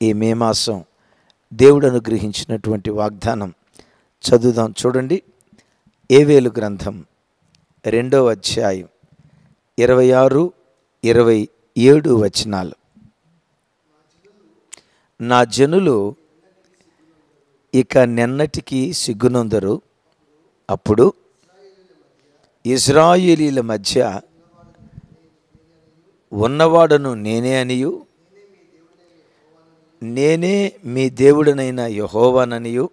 ఈ మే మాసం దేవుడు అనుగ్రహించినటువంటి వాగ్దానం చదువుదాం. చూడండి, యోవేలు గ్రంథం 2వ అధ్యాయం 26, 27 వచనాలు. నా జనులు ఇక నెన్నటికి సిగ్గునొందరు, అప్పుడు ఇశ్రాయేలీల మధ్య ఉన్నవాడను నేనే అనియు, నేనే మీ దేవుడనైన యెహోవాననియు,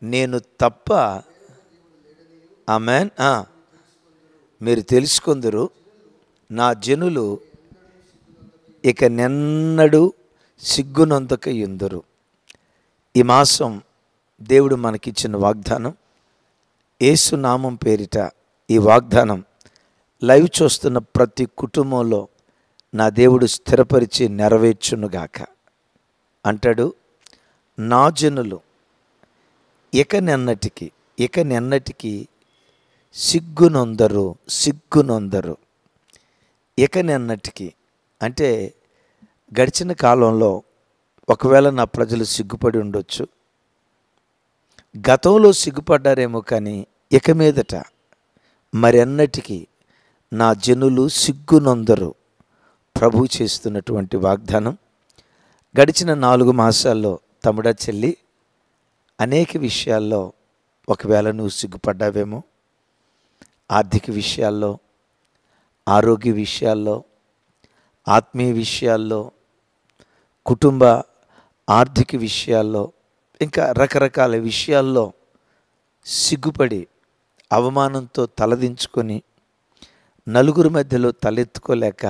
నేను తప్ప ఆమేన్ మీరు తెలుసుకొందురు. నా జనులు ఇక నెన్నడూ సిగ్గునొందక యుందురు. ఈ మాసం దేవుడు మనకిచ్చిన వాగ్దానం. యేసు నామం పేరిట ఈ వాగ్దానం లైవ్ చూస్తున్న ప్రతి కుటుంబంలో నా దేవుడు స్థిరపరిచి నెరవేర్చునుగాక. అంటాడు, నా జనులు ఇక నెన్నటికి సిగ్గునొందరు. ఇక నెన్నటికి అంటే గడిచిన కాలంలో ఒకవేళ నా ప్రజలు సిగ్గుపడి ఉండొచ్చు, గతంలో సిగ్గుపడ్డారేమో, కానీ ఇక మీదట మరెన్నటికి నా జనులు సిగ్గునొందరు. ప్రభు చేస్తున్నటువంటి వాగ్దానం. గడిచిన 4 మాసాల్లో తమ్ముడా చెల్లి, అనేక విషయాల్లో ఒకవేళ నువ్వు సిగ్గుపడ్డావేమో. ఆర్థిక విషయాల్లో, ఆరోగ్య విషయాల్లో, ఆత్మీయ విషయాల్లో, కుటుంబ ఆర్థిక విషయాల్లో, ఇంకా రకరకాల విషయాల్లో సిగ్గుపడి అవమానంతో తలదించుకొని నలుగురి మధ్యలో తలెత్తుకోలేక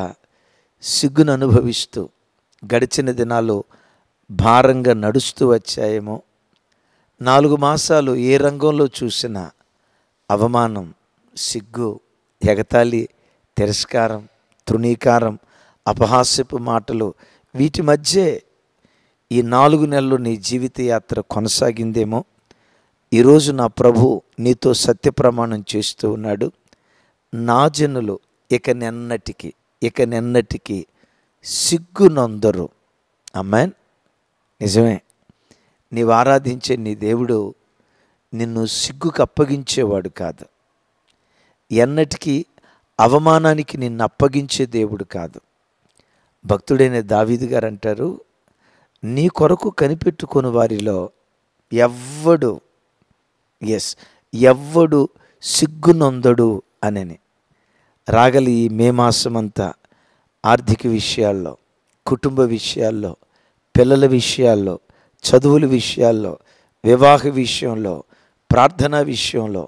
సిగ్గును అనుభవిస్తూ గడిచిన దినాలు భారంగా నడుస్తూ వచ్చాయేమో. 4 మాసాలు ఏ రంగంలో చూసినా అవమానం, సిగ్గు, ఎగతాళి, తిరస్కారం, తృణీకారం, అపహాస్యపు మాటలు, వీటి మధ్యే ఈ 4 నెలలు నీ జీవిత యాత్ర కొనసాగిందేమో. ఈరోజు నా ప్రభు నీతో సత్యప్రమాణం చేస్తూ ఉన్నాడు. నా జనులు ఇక నెన్నటికి సిగ్గునొందరు. ఆమేన్. నిజమే, నీవు ఆరాధించే నీ దేవుడు నిన్ను సిగ్గుకు అప్పగించేవాడు కాదు. ఎన్నటికీ అవమానానికి నిన్ను అప్పగించే దేవుడు కాదు. భక్తుడైన దావీదు గారు అంటారు, నీ కొరకు కనిపెట్టుకుని వారిలో ఎవ్వడు సిగ్గునొందడు అనని. రాగలి ఈ మే మాసమంతా ఆర్థిక విషయాల్లో, కుటుంబ విషయాల్లో, పిల్లల విషయాల్లో, చదువుల విషయాల్లో, వివాహ విషయంలో, ప్రార్థనా విషయంలో,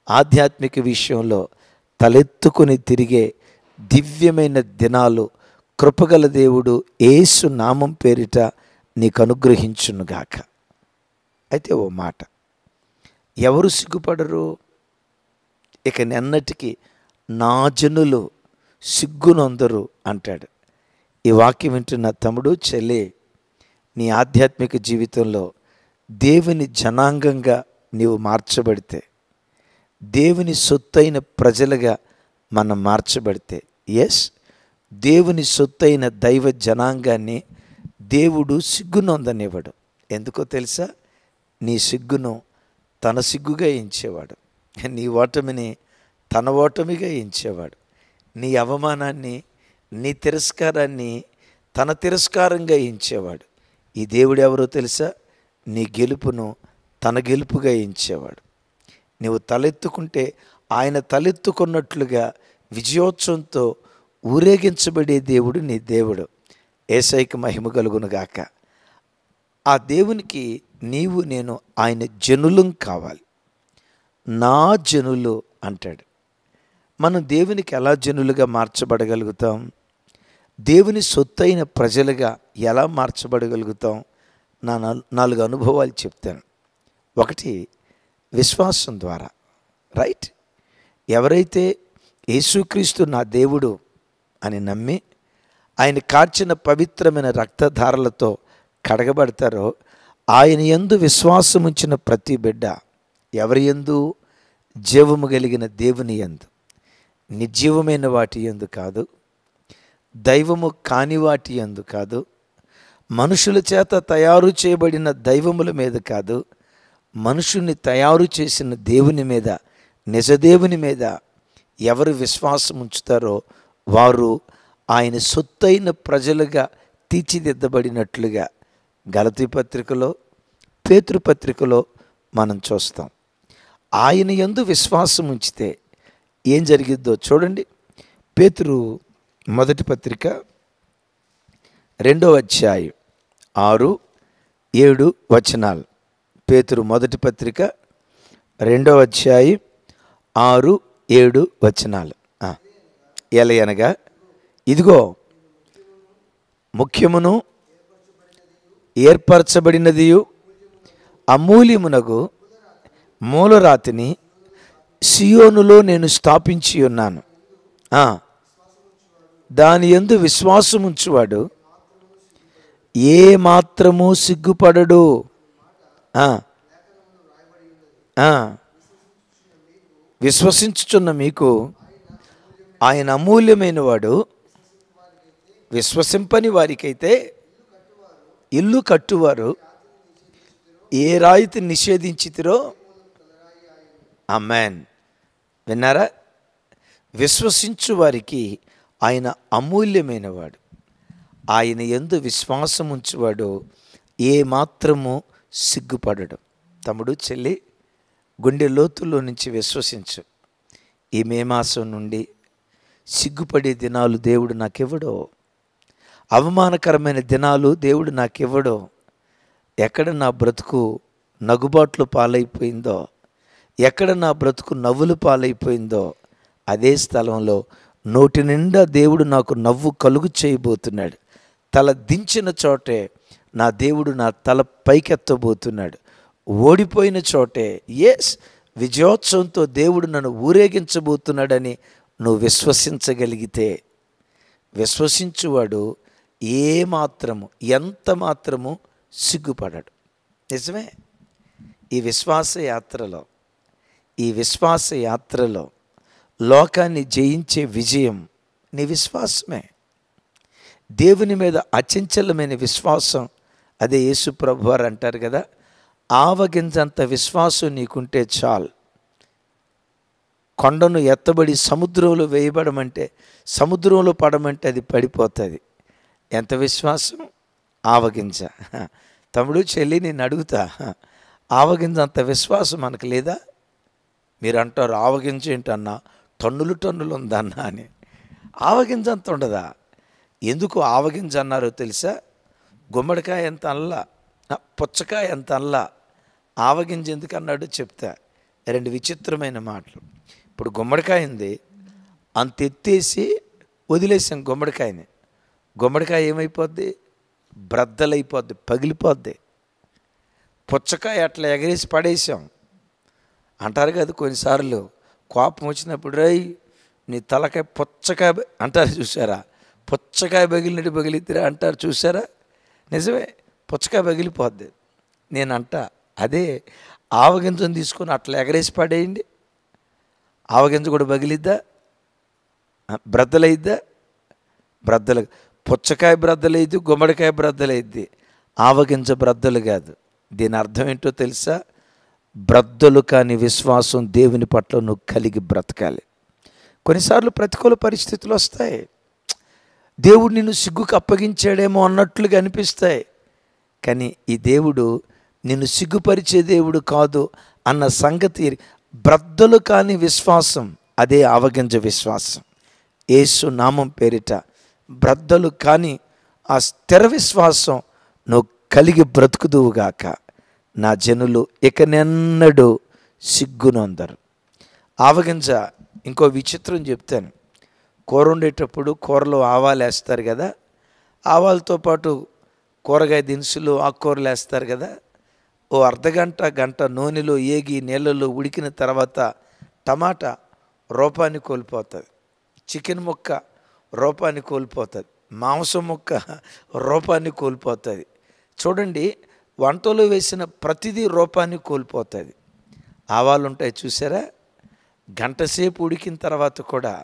ఆధ్యాత్మిక విషయంలో తలెత్తుకొని తిరిగే దివ్యమైన దినాలు కృపగల దేవుడు యేసు నామం పేరిట నీకు అనుగ్రహించునుగాక. అయితే ఓ మాట, ఎవరు సిగ్గుపడరు? ఇక నెన్నటికి నా జనులు సిగ్గునొందరు అంటాడు. ఈ వాక్యం వింటున్న తమ్ముడు చెల్లి, నీ ఆధ్యాత్మిక జీవితంలో దేవుని జనాంగంగా నీవు మార్చబడితే, దేవుని సొత్తైన ప్రజలుగా మనం మార్చబడితే, దేవుని సొత్తైన దైవ జనాంగాన్ని దేవుడు సిగ్గునొందనివ్వడు. ఎందుకో తెలుసా? నీ సిగ్గును తన సిగ్గుగా ఎంచేవాడు, నీ ఓటమిని తన ఓటమిగా ఎంచేవాడు, నీ అవమానాన్ని, నీ తిరస్కారాన్ని తన తిరస్కారంగా ఎంచేవాడు. ఈ దేవుడు ఎవరో తెలుసా? నీ గెలుపును తన గెలుపుగా ఎంచేవాడు. నీవు తలెత్తుకుంటే ఆయన తలెత్తుకున్నట్లుగా విజయోత్సవంతో ఊరేగించబడే దేవుడు నీ దేవుడు. యేసయ్యకు మహిమ కలుగునుగాక. ఆ దేవునికి నీవు నేను ఆయన జనులం కావాలి. నా జనులు అంటాడు. మనం దేవునికి ఎలా జనులుగా మార్చబడగలుగుతాం? దేవుని సొత్తైన ప్రజలుగా ఎలా మార్చబడగలుగుతాం? నా 4 అనుభవాలు చెప్తాను. ఒకటి, విశ్వాసం ద్వారా. రైట్? ఎవరైతే యేసుక్రీస్తు నా దేవుడు అని నమ్మి ఆయన కార్చిన పవిత్రమైన రక్తధారలతో కడగబడతారో, ఆయన యందు విశ్వాసం ఉంచిన ప్రతి బిడ్డ ఎవరి యందు? జీవము కలిగిన దేవుని యందు. నిర్జీవమైన వాటి యందు కాదు, దైవము కాని వాటి యందు కాదు, మనుషుల చేత తయారు చేయబడిన దైవముల మీద కాదు, మనుషుని తయారు చేసిన దేవుని మీద, నిజదేవుని మీద ఎవరు విశ్వాసం ఉంచుతారో వారు ఆయన సొత్తైన ప్రజలుగా తీర్చిదిద్దబడినట్లుగా గలతీ పత్రికలో, పేతురు పత్రికలో మనం చూస్తాం. ఆయన యందు విశ్వాసం ఉంచితే ఏం జరిగిద్దో చూడండి. పేతురు మొదటి పత్రిక 2వ అధ్యాయం 6, 7 వచనాలు. పేతురు మొదటి పత్రిక 2వ అధ్యాయం 6, 7 వచనాలు. ఎలయనగా ఇదిగో ముఖ్యమును ఏర్పరచబడినదియు అమూల్యమునగు మూలరాతిని సియోనులో నేను స్థాపించి ఉన్నాను. దాని యందు విశ్వాసముంచువాడు ఏ మాత్రము సిగ్గుపడడు. విశ్వసించుచున్న మీకు ఆయన అమూల్యమైన వాడు. విశ్వసింపని వారికైతే ఇల్లు కట్టువారు ఏ రాయితీ నిషేధించితిరో. ఆమేన్. విన్నారా? విశ్వసించు వారికి ఆయన అమూల్యమైన వాడు. ఆయన యందు విశ్వాసం ఉంచువాడు ఏ మాత్రము సిగ్గుపడడు. తమ్ముడు, చెల్లి, గుండె లోతుల్లో నుంచి విశ్వసించు. ఈ మే మాసం నుండి సిగ్గుపడే దినాలు దేవుడు నాకివ్వడో, అవమానకరమైన దినాలు దేవుడు నాకివ్వడో. ఎక్కడ నా బ్రతుకు నగుబాట్లు పాలైపోయిందో, ఎక్కడ నా బ్రతుకు నవ్వులు పాలైపోయిందో, అదే స్థలంలో నోటి నిండా దేవుడు నాకు నవ్వు కలుగు చేయబోతున్నాడు. తల దించిన చోటే నా దేవుడు నా తల పైకెత్తబోతున్నాడు. ఓడిపోయిన చోటే విజయోత్సవంతో దేవుడు నన్ను ఊరేగించబోతున్నాడని నువ్వు విశ్వసించగలిగితే, విశ్వసించువాడు ఏ మాత్రము ఎంత మాత్రము సిగ్గుపడడు. నిజమే. ఈ విశ్వాస యాత్రలో లోకాన్ని జయించే విజయం నీ విశ్వాసమే. దేవుని మీద అచంచలమైన విశ్వాసం. అదే యేసు ప్రభువారు అంటారు కదా, ఆవగింజంత విశ్వాసం నీకుంటే చాలు. కొండను ఎత్తబడి సముద్రంలో వేయబడమంటే, సముద్రంలో పడమంటే అది పడిపోతుంది. ఎంత విశ్వాసం? ఆవగింజ. తమ్ముడు, చెల్లి, నేను అడుగుతా, ఆవగింజ అంత విశ్వాసం మనకు లేదా? మీరు అంటారు ఆవగింజ ఏంటన్నా, టన్నులు టన్నులు ఉందన్నా అని. ఆవగింజ అంత ఉండదా? ఎందుకు ఆవగింజ అన్నారో తెలుసా? గుమ్మడికాయ ఎంత అల్లా, పుచ్చకాయ ఎంత అల్లా, ఆవగింజ ఎందుకు అన్నాడు చెప్తా. 2 విచిత్రమైన మాటలు. ఇప్పుడు గుమ్మడికాయ ఉంది, అంత ఎత్తేసి వదిలేసాం గుమ్మడికాయని. గుమ్మడికాయ ఏమైపోద్ది? బ్రద్దలైపోద్ది, పగిలిపోద్ది. పుచ్చకాయ అట్లా ఎగరేసి పడేసాం. అంటారు కదా కొన్నిసార్లు కోపం వచ్చినప్పుడు, రై నీ తలకాయ పుచ్చకాయ అంటారు చూసారా? పుచ్చకాయ పగిలినట్టు పగిలిద్దిరా అంటారు చూసారా? నిజమే, పుచ్చకాయ పగిలిపోద్ది. నేనంట అదే ఆవగింజను తీసుకొని అట్లా ఎగరేసి పడేయండి, ఆవగింజ కూడా పగిలిద్దా? బ్రద్దలైద్దా? బ్రద్దలు. పుచ్చకాయ బ్రద్దలైద్ది, గుమ్మడికాయ బ్రద్దలైద్ది, ఆవగింజ బ్రద్దలు కాదు. దీని అర్థం ఏంటో తెలుసా? బ్రద్దలు కాని విశ్వాసం దేవుని పట్ల నువ్వు కలిగి బ్రతకాలి. కొన్నిసార్లు ప్రతికూల పరిస్థితులు వస్తాయి, దేవుడు నిన్ను సిగ్గుకు అప్పగించాడేమో అన్నట్లుగా అనిపిస్తాయి. కానీ ఈ దేవుడు నిన్ను సిగ్గుపరిచే దేవుడు కాదు అన్న సంగతి. బ్రద్దలు కాని విశ్వాసం, అదే ఆవగింజ విశ్వాసం. యేసు నామం పేరిట బ్రద్దలు కాని ఆ స్థిర విశ్వాసం నువ్వు కలిగి బ్రతుకుదువుగాక. నా జనులు ఇకనెన్నడూ సిగ్గునొందరు. ఆవగింజ ఇంకో విచిత్రం చెప్తాను. కూర వండేటప్పుడు కూరలో ఆవాలు వేస్తారు కదా, ఆవాలతో పాటు కూరగాయ దినుసులు, ఆకుకూరలు వేస్తారు కదా. ఓ అర్ధగంట గంట నూనెలో ఏగి నీళ్ళలో ఉడికిన తర్వాత టమాటా రూపాన్ని కోల్పోతుంది, చికెన్ ముక్క రూపాన్ని కోల్పోతుంది, మాంసం ముక్క రూపాన్ని కోల్పోతుంది. చూడండి, వంటలో వేసిన ప్రతిదీ రూపాన్ని కోల్పోతుంది. ఆవాలు ఉంటాయి చూసారా? గంటసేపు ఉడికిన తర్వాత కూడా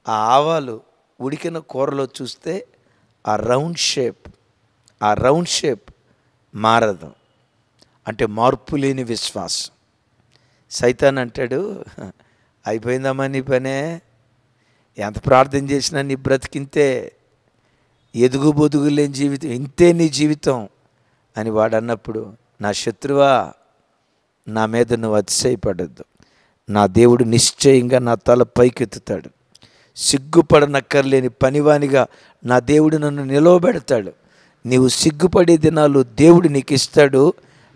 ఆ ఆవాలు ఉడికిన కూరలో చూస్తే ఆ రౌండ్ షేప్, ఆ రౌండ్ షేప్ మారదు. అంటే మార్పు లేని విశ్వాసం. సైతాన్ అంటాడు, అయిపోయిందమ్మా నీ పనే, ఎంత ప్రార్థన చేసినా నీ బ్రతికింతే, ఎదుగు బొదుగు లేని జీవితం, ఇంతే నీ జీవితం అని వాడు అన్నప్పుడు, నా శత్రువా, నా మీద నువ్వు అతిశయపడద్దు. నా దేవుడు నిశ్చయంగా నా తల పైకెత్తుతాడు. సిగ్గుపడనక్కర్లేని పనివానిగా నా దేవుడు నన్ను నిలవబెడతాడు. నీవు సిగ్గుపడే దినాలు దేవుడు నీకు ఇస్తాడు.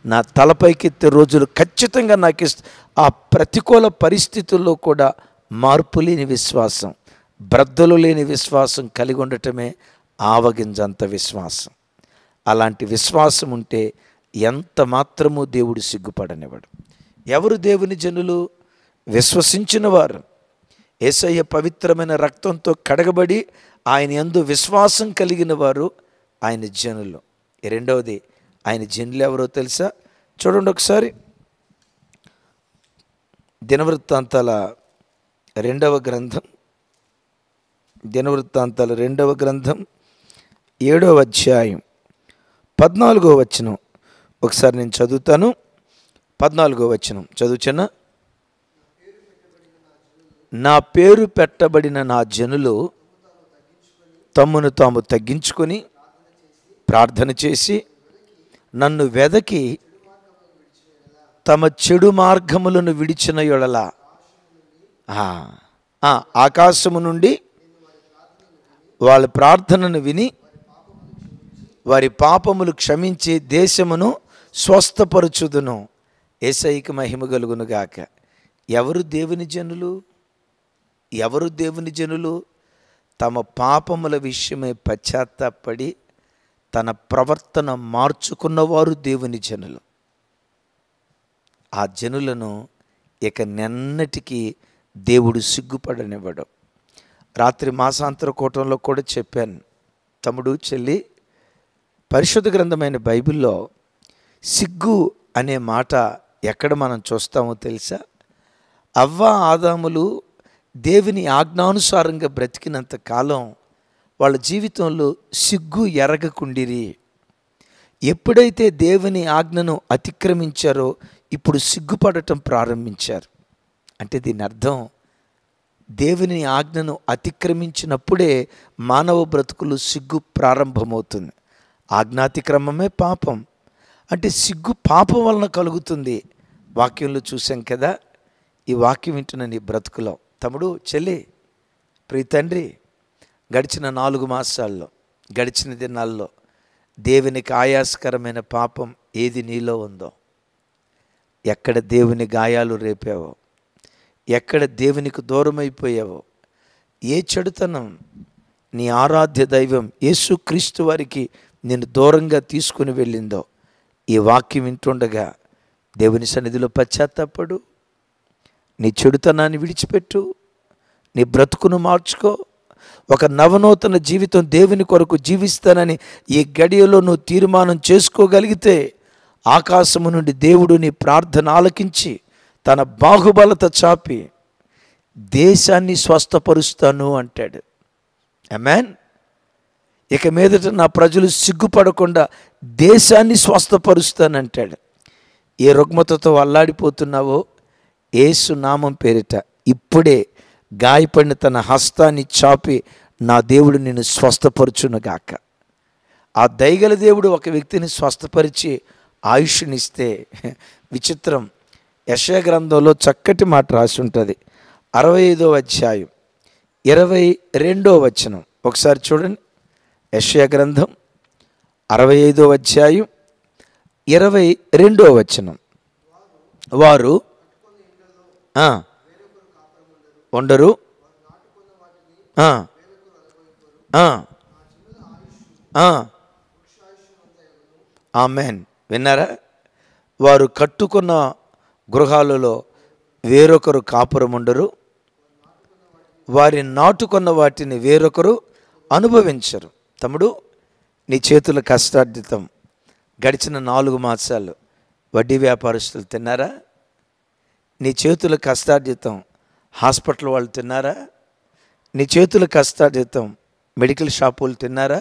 నా తలపైకెత్తే రోజులు ఖచ్చితంగా నాకు ఇస్తా. ఆ ప్రతికూల పరిస్థితుల్లో కూడా మార్పు లేని విశ్వాసం, బ్రద్దలు లేని విశ్వాసం కలిగి ఉండటమే ఆవగింజంత విశ్వాసం. అలాంటి విశ్వాసం ఉంటే ఎంత మాత్రము దేవుడు సిగ్గుపడనివ్వడు. ఎవరు దేవుని జనులు? విశ్వసించిన వారు. యేసయ్య పవిత్రమైన రక్తంతో కడగబడి ఆయన యందు విశ్వాసం కలిగిన వారు ఆయన జనులు. రెండవది, ఆయన జనులు ఎవరో తెలుసా? చూడండి ఒకసారి, దినవృత్తాంతాల 2వ గ్రంథం, దినవృత్తాంతాల 2వ గ్రంథం 7వ అధ్యాయం 14వ వచనం ఒకసారి నేను చదువుతాను. 14వ వచనం చదువుచున్నా. నా పేరు పెట్టబడిన నా జనులు తమ్మును తాము తగ్గించుకొని ప్రార్థన చేసి నన్ను వెదకి తమ చెడు మార్గములను విడిచిన యెడల ఆకాశము నుండి వాళ్ళ ప్రార్థనను విని వారి పాపములు క్షమించి దేశమును స్వస్థపరచుదును. యేసయ్యకి మహిమ కలుగును గాక. ఎవరు దేవుని జనులు? ఎవరు దేవుని జనులు? తమ పాపముల విషయమై పశ్చాత్తాపడి తన ప్రవర్తన మార్చుకున్నవారు దేవుని జనులు. ఆ జనులను ఇక నెన్నటికీ దేవుడు సిగ్గుపడనివ్వడు. రాత్రి మాసాంతర కూటంలో కూడా చెప్పాను, తమ్ముడు చెల్లి, పరిశుద్ధ గ్రంథమైన బైబిల్లో సిగ్గు అనే మాట ఎక్కడ మనం చూస్తామో తెలుసా? అవ్వ ఆదాములు దేవుని ఆజ్ఞానుసారంగా బ్రతికినంత కాలం వాళ్ళ జీవితంలో సిగ్గు ఎరగకుండిరి. ఎప్పుడైతే దేవుని ఆజ్ఞను అతిక్రమించారో ఇప్పుడు సిగ్గుపడటం ప్రారంభించారు. అంటే దీని అర్థం, దేవుని ఆజ్ఞను అతిక్రమించినప్పుడే మానవ బ్రతుకులు సిగ్గు ప్రారంభమవుతుంది. ఆజ్ఞాతిక్రమమే పాపం. అంటే సిగ్గు పాపం వలన కలుగుతుంది. వాక్యంలో చూసాం కదా. ఈ వాక్యం వింటున్న నీ బ్రతుకులో తమ్ముడు చెల్లి, ప్రియ తండ్రి, గడిచిన 4 మాసాల్లో, గడిచిన దినాల్లో దేవునికి ఆయాస్కరమైన పాపం ఏది నీలో ఉందో, ఎక్కడ దేవుని గాయాలు రేపావో, ఎక్కడ దేవునికి దూరమైపోయావో, ఏ చెడుతనం నీ ఆరాధ్య దైవం యేసుక్రీస్తు వారికి నిన్ను దూరంగా తీసుకుని వెళ్ళిందో, ఈ వాక్యం వింటుండగా దేవుని సన్నిధిలో పశ్చాత్తాపడు. నీ చెడుతనాన్ని విడిచిపెట్టు, నీ బ్రతుకును మార్చుకో. ఒక నవనూతన జీవితం దేవుని కొరకు జీవిస్తానని ఈ గడియలో నువ్వు తీర్మానం చేసుకోగలిగితే ఆకాశము నుండి దేవుడు నీ ప్రార్థన ఆలకించి తన బాహుబలత చాపి దేశాన్ని స్వస్థపరుస్తాను అంటాడు. ఆమేన్. ఇక మీదట నా ప్రజలు సిగ్గుపడకుండా దేశాన్ని స్వస్థపరుస్తానంటాడు. ఏ రుగ్మతతో అల్లాడిపోతున్నావో యేసు నామం పేరిట ఇప్పుడే గాయపడిన తన హస్తాన్ని చాపి నా దేవుడు నిన్ను స్వస్థపరచునుగాక. ఆ దయగల దేవుడు ఒక వ్యక్తిని స్వస్థపరిచి ఆయుష్నిస్తే విచిత్రం. యెషయా గ్రంథంలో చక్కటి మాట రాసి ఉంటుంది. 65వ అధ్యాయం 22వ వచనం ఒకసారి చూడండి. యెషయా గ్రంథం 65వ అధ్యాయం 22వ వచనం. వారు ఉండరు, ఆమేన్. విన్నారా? వారు కట్టుకున్న గృహాలలో వేరొకరు కాపురం ఉండరు, వారి నాటుకున్న వాటిని వేరొకరు అనుభవించరు. తమ్ముడు, నీ చేతుల కష్టార్జితం గడిచిన 4 మాసాలు వడ్డీ వ్యాపారస్తులు తిన్నారా? నీ చేతుల కష్టార్జితం హాస్పిటల్ వాళ్ళు తిన్నారా? నీ చేతుల కష్టార్జితం మెడికల్ షాపులు తిన్నారా?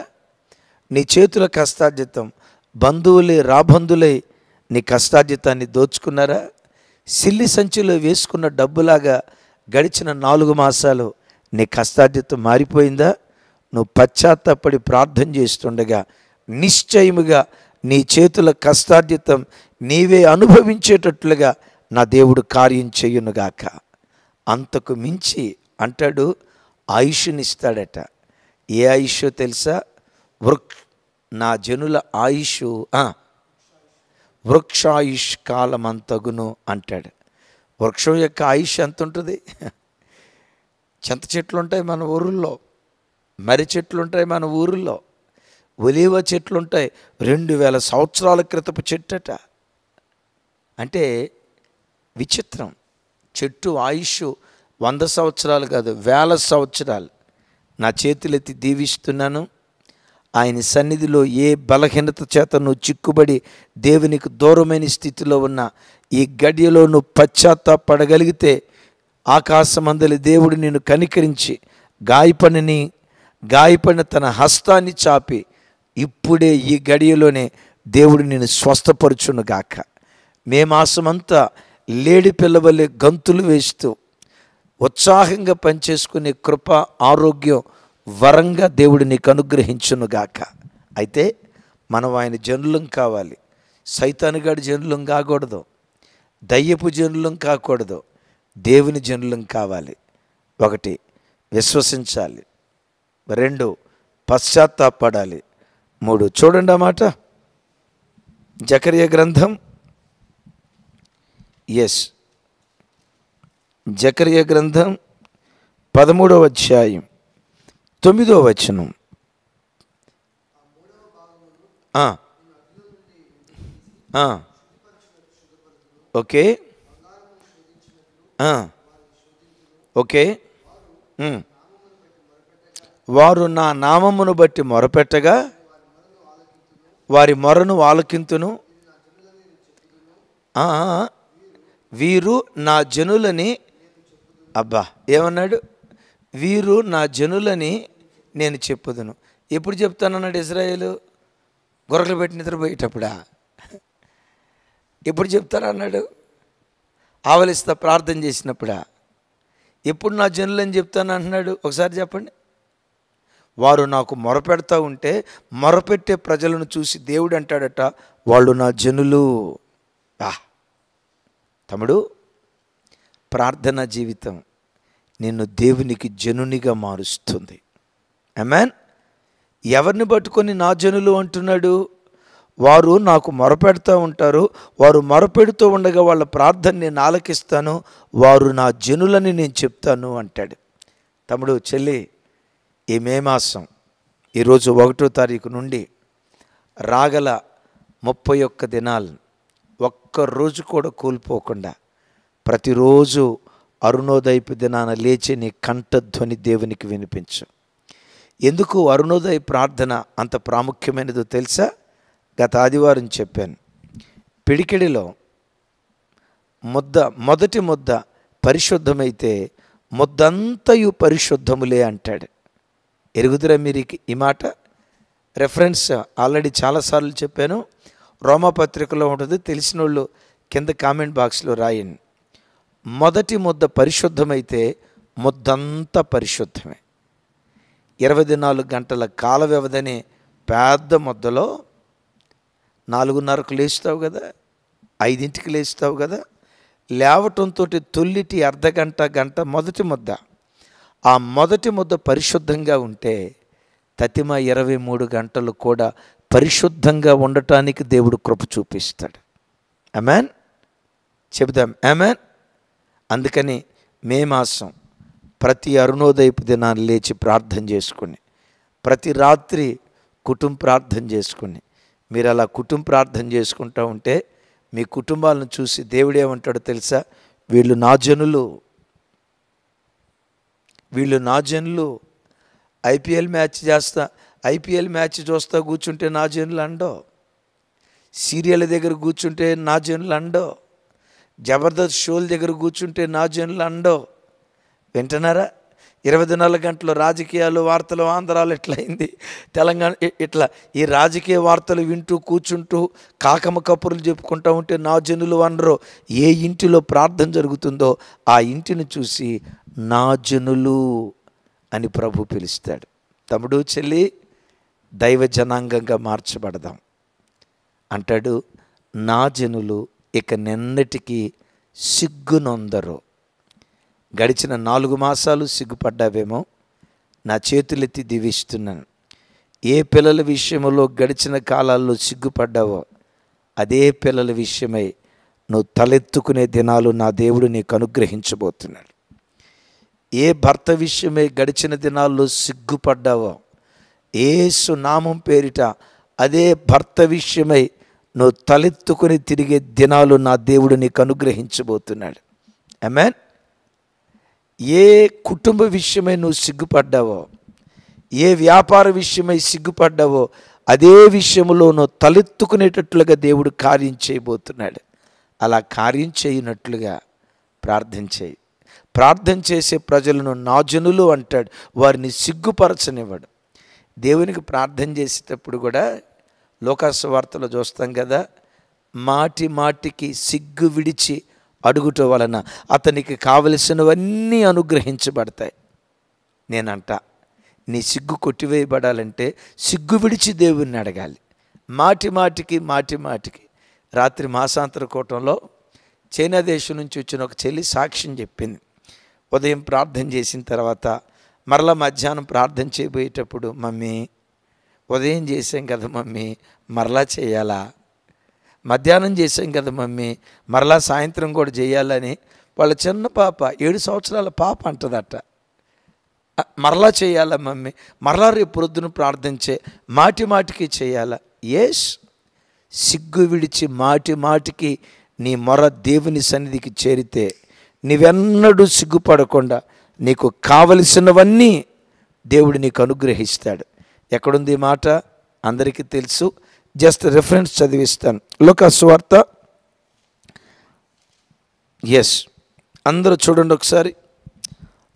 నీ చేతుల కష్టార్జితం, బంధువులే రాబంధులై నీ కష్టార్జితాన్ని దోచుకున్నారా? సిల్లి సంచిలో వేసుకున్న డబ్బులాగా గడిచిన 4 మాసాలు నీ కష్టార్జితం మారిపోయిందా? నువ్వు పశ్చాత్తాపడి ప్రార్థన చేస్తుండగా నిశ్చయముగా నీ చేతుల కష్టార్జితం నీవే అనుభవించేటట్లుగా నా దేవుడు కార్యం చేయునుగాక. అంతకు మించి అంటాడు, ఆయుష్నిస్తాడట. ఏ ఆయుషో తెలుసా? నా జనుల ఆయుష్ వృక్షాయుష్ కాలమంతగును అంటాడు. వృక్షం యొక్క ఆయుష్ ఎంత ఉంటుంది? చింత చెట్లు ఉంటాయి మన ఊరుల్లో, మర్రి చెట్లు ఉంటాయి మన ఊరుల్లో, ఒలీవ చెట్లు ఉంటాయి. 2000 సంవత్సరాల క్రితపు చెట్టట. అంటే విచిత్రం. చెట్టు ఆయుష్ 100 సంవత్సరాలు కాదు, 1000 సంవత్సరాలు. నా చేతులెత్తి దీవిస్తున్నాను. ఆయన సన్నిధిలో ఏ బలహీనత చేత నువ్వు చిక్కుబడి దేవునికి దూరమైన స్థితిలో ఉన్న ఈ గడియలో నువ్వు పశ్చాత్తాపడగలిగితే ఆకాశమందలి దేవుడు నిన్ను కనికరించి గాయపడిన తన హస్తాన్ని చాపి ఇప్పుడే ఈ గడియలోనే దేవుడు నిన్ను స్వస్థపరచునుగాక. మే మాసమంతా లేడి పిల్లవలే గంతులు వేస్తూ ఉత్సాహంగా పనిచేసుకునే కృప, ఆరోగ్యం వరంగా దేవుడు నీకు అనుగ్రహించునుగాక. అయితే మనం ఆయన జనులం కావాలి. సైతానుగాడి జనులం కాకూడదు, దయ్యపు జనులం కాకూడదు, దేవుని జనులం కావాలి. 1 విశ్వసించాలి, 2 పశ్చాత్తాపడాలి, 3 చూడండి అన్నమాట. జకర్యా గ్రంథం, జకర్యా గ్రంథం 13వ అధ్యాయం 9వ వచనం. Okay okay. వారు నా నామమును బట్టి మొరపెట్టగా వారి మొరను ఆలకింతును. వీరు నా జనులని, అబ్బా ఏమన్నాడు? వీరు నా జనులని నేను చెప్పుదును. ఎప్పుడు చెప్తానన్నాడు ఇజ్రాయేలు? గొర్రెలు పెట్టి నిద్రపోయేటప్పుడా? ఎప్పుడు చెప్తానన్నాడు? ఆవలిస్తా ప్రార్థన చేసినప్పుడా? ఎప్పుడు నా జనులని చెప్తానంటున్నాడు? ఒకసారి చెప్పండి. వారు నాకు మొరపెడతా ఉంటే మొరపెట్టే ప్రజలను చూసి దేవుడు అంటాడట, వాళ్ళు నా జనులు. తమ్ముడు, ప్రార్థనా జీవితం నిన్ను దేవునికి జనునిగా మారుస్తుంది. ఆమేన్. ఎవరిని పట్టుకొని నా జనులు అంటున్నాడు? వారు నాకు మొరపెడతా ఉంటారు, వారు మొరపెడుతూ ఉండగా వాళ్ళ ప్రార్థన నేను ఆలకిస్తాను, వారు నా జనులని నేను చెప్తాను అంటాడు. తమ్ముడు, చెల్లి, ఈ మే మాసం ఈరోజు 1వ తారీఖు నుండి రాగల 31 దినాలు ఒక్కరోజు కూడా కోల్పోకుండా ప్రతిరోజు అరుణోదయపు దినాన లేచి నీ కంఠధ్వని దేవునికి వినిపించు. ఎందుకు అరుణోదయ ప్రార్థన అంత ప్రాముఖ్యమైనదో తెలుసా? గత ఆదివారం చెప్పాను. పిడికిడిలో మొదటి ముద్ద పరిశుద్ధమైతే ముద్దంతయు పరిశుద్ధములే అంటాడు. ఎరుగుదురా మీరు ఈ మాట? రెఫరెన్స్ ఆల్రెడీ చాలాసార్లు చెప్పాను. రోమాపత్రికలో ఉంటుంది, తెలిసిన వాళ్ళు కింద కామెంట్ బాక్స్లో రాయండి. మొదటి ముద్ద పరిశుద్ధమైతే ముద్దంతా పరిశుద్ధమే. 24 గంటల కాల వ్యవధిని పెద్ద ముద్దలో 4:30కు లేస్తావు కదా, 5ంటికి లేస్తావు కదా, లేవటంతో తొల్లిటి అర్ధగంట గంట మొదటి ముద్ద. ఆ మొదటి ముద్ద పరిశుద్ధంగా ఉంటే తతిమ 23 గంటలు కూడా పరిశుద్ధంగా ఉండటానికి దేవుడు కృప చూపిస్తాడు. ఆమేన్. చెబుదాం ఆమేన్. అందుకని మే మాసం ప్రతి అరుణోదయపు దినాన్ని లేచి ప్రార్థన చేసుకుని, ప్రతి రాత్రి కుటుంబ ప్రార్థన చేసుకుని, మీరు అలా కుటుంబ ప్రార్థన చేసుకుంటూ ఉంటే మీ కుటుంబాలను చూసి దేవుడు ఏమంటాడో తెలుసా? వీళ్ళు నా జనులు, వీళ్ళు నా జనులు. ఐపీఎల్ మ్యాచ్ చూస్తా కూర్చుంటే నా జనులు అండో, సీరియల్ దగ్గర కూర్చుంటే నా జనులు అండో, జబర్దస్త్ షోల దగ్గర కూర్చుంటే నా జనులు అండో. వింటున్నారా? 24 గంటలు రాజకీయాలు, వార్తలు, ఆంధ్రాలు ఎట్లయింది, తెలంగాణ ఇట్లా ఈ రాజకీయ వార్తలు వింటూ కూర్చుంటూ కాకమ్మ కబుర్లు చెప్పుకుంటూ ఉంటే నా జనులు అనరు. ఏ ఇంటిలో ప్రార్థన జరుగుతుందో ఆ ఇంటిని చూసి నా జనులు అని ప్రభు పిలుస్తాడు. తమ్ముడు, చెల్లి, దైవ జనాంగంగా మార్చబడదాం అంటాడు. నా జనులు ఇక నిన్నటికి సిగ్గునొందరు. గడిచిన 4 మాసాలు సిగ్గుపడ్డావేమో, నా చేతులెత్తి దీవిస్తున్నాను. ఏ పిల్లల విషయంలో గడిచిన కాలాల్లో సిగ్గుపడ్డావో అదే పిల్లల విషయమై నువ్వు తలెత్తుకునే దినాలు నా దేవుడు నీకు అనుగ్రహించబోతున్నాడు. ఏ భర్త విషయమై గడిచిన దినాల్లో సిగ్గుపడ్డావో యేసు నామం పేరిట అదే భర్త విషయమై నువ్వు తలెత్తుకుని తిరిగే దినాలు నా దేవుడు నీకు అనుగ్రహించబోతున్నాడు. ఆమేన్. ఏ కుటుంబ విషయమై నువ్వు సిగ్గుపడ్డావో, ఏ వ్యాపార విషయమై సిగ్గుపడ్డావో అదే విషయంలో నువ్వు తలెత్తుకునేటట్లుగా దేవుడు కార్యం చేయబోతున్నాడు. అలా కార్యం చేయనట్లుగా ప్రార్థన చేయి. ప్రార్థన చేసే ప్రజలను నా జనులు అంటాడు. వారిని సిగ్గుపరచనివ్వడు. దేవునికి ప్రార్థన చేసేటప్పుడు కూడా లోకాసు వార్తలో చూస్తాం కదా, మాటి మాటికి సిగ్గు విడిచి అడుగుట వలన అతనికి కావలసినవన్నీ అనుగ్రహించబడతాయి. నేనంట, నీ సిగ్గు కొట్టివేయబడాలంటే సిగ్గు విడిచి దేవుణ్ణి అడగాలి. మాటి మాటికి రాత్రి మాసాంతర కూటంలో చైనా దేశం నుంచి వచ్చిన ఒక చెల్లి సాక్ష్యం చెప్పింది. ఉదయం ప్రార్థన చేసిన తర్వాత మరలా మధ్యాహ్నం ప్రార్థన చేయబోయేటప్పుడు, మమ్మీ ఉదయం చేసాం కదా మమ్మీ, మరలా చేయాలా? మధ్యాహ్నం చేసాం కదా మమ్మీ, మరలా సాయంత్రం కూడా చేయాలని వాళ్ళ చిన్న పాప 7 సంవత్సరాల పాప అంటదట. మరలా చేయాలా మమ్మీ, మరలా రేపు పొద్దున ప్రార్థించే, మాటికి చేయాలా? ఎస్, సిగ్గు విడిచి మాటికి నీ మొర దేవుని సన్నిధికి చేరితే నీవెన్నడూ సిగ్గుపడకుండా నీకు కావలసినవన్నీ దేవుడు నీకు అనుగ్రహిస్తాడు. ఎక్కడుంది మాట? అందరికీ తెలుసు. జస్ట్ రెఫరెన్స్ చదివిస్తాను. లూకాసు వార్త, ఎస్, అందరూ చూడండి ఒకసారి.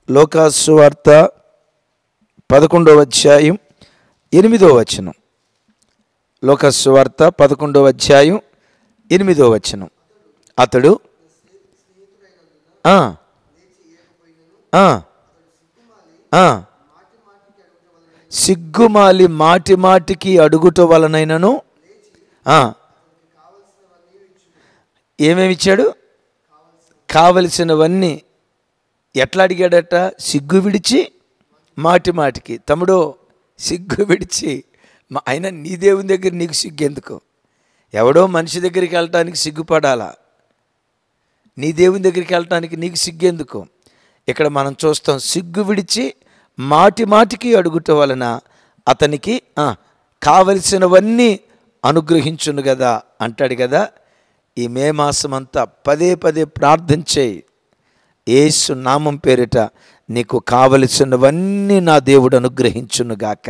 లూకాసు వార్త 11వ అధ్యాయం 8వ వచనం. లూకాసు వార్త 11వ అధ్యాయం 8వ వచనం. అతడు సిగ్గుమాలి మాటికి అడుగుట వలనైనను ఏమేమి ఇచ్చాడు? కావలసినవన్నీ. ఎట్లా అడిగాడట? సిగ్గు విడిచి మాటికి. తమ్ముడు, సిగ్గు విడిచి. అయినా నీ దేవుని దగ్గర నీకు సిగ్గు ఎందుకు? ఎవడో మనిషి దగ్గరికి వెళ్ళటానికి సిగ్గుపడాలా? నీ దేవుని దగ్గరికి వెళ్ళటానికి నీకు సిగ్గెందుకు? ఇక్కడ మనం చూస్తాం, సిగ్గు విడిచి మాటికి అడుగుట వలన అతనికి కావలసినవన్నీ అనుగ్రహించును కదా అంటాడు కదా. ఈ మే మాసం అంతా పదే ప్రార్థన చేయి. యేసు నామం పేరిట నీకు కావలసినవన్నీ నా దేవుడు అనుగ్రహించునుగాక.